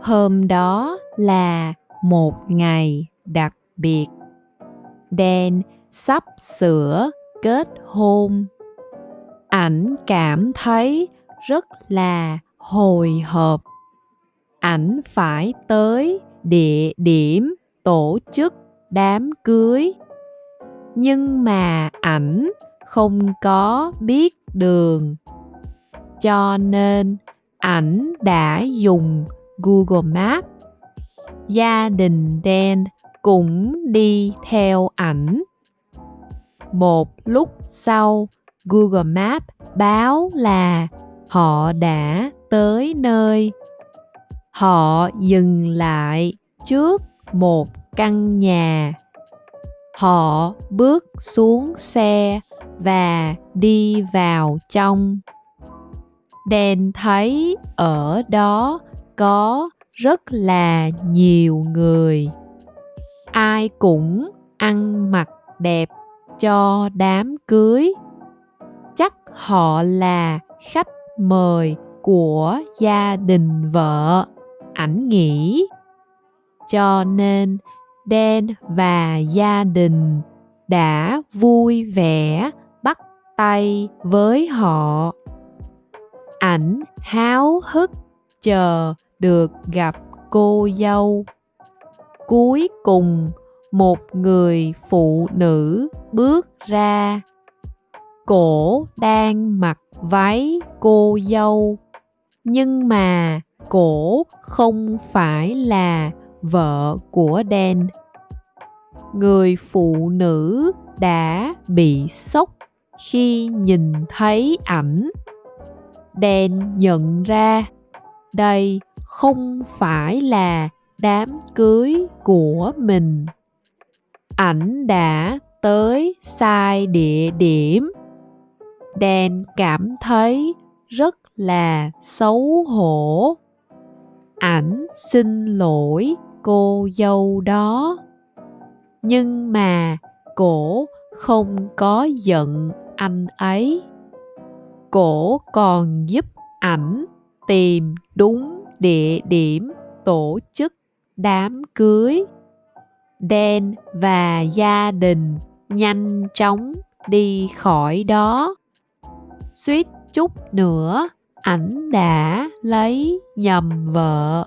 Hôm đó là một ngày đặc biệt. Dan sắp sửa kết hôn. Ảnh cảm thấy rất là hồi hộp. Ảnh phải tới địa điểm tổ chức đám cưới. Nhưng mà ảnh không có biết đường. Cho nên ảnh đã dùng Google Maps. Gia đình Dan cũng đi theo ảnh. Một lúc sau, Google Maps báo là họ đã tới nơi. Họ dừng lại trước một căn nhà. Họ bước xuống xe và đi vào trong. Dan thấy ở đó có rất là nhiều người. Ai cũng ăn mặc đẹp cho đám cưới. Chắc họ là khách mời của gia đình vợ, ảnh nghĩ. Cho nên Dan và gia đình đã vui vẻ bắt tay với họ. Ảnh háo hức chờ được gặp cô dâu. Cuối cùng, một người phụ nữ bước ra. Cổ đang mặc váy cô dâu, nhưng mà cổ không phải là vợ của Dan. Người phụ nữ đã bị sốc khi nhìn thấy ảnh. Dan nhận ra đây không phải là đám cưới của mình. Ảnh đã tới sai địa điểm. Dan cảm thấy rất là xấu hổ. Ảnh xin lỗi cô dâu đó. Nhưng mà cổ không có giận anh ấy. Cổ còn giúp ảnh tìm đúng địa điểm tổ chức đám cưới. Dan và gia đình nhanh chóng đi khỏi đó. Suýt chút nữa, ảnh đã lấy nhầm vợ.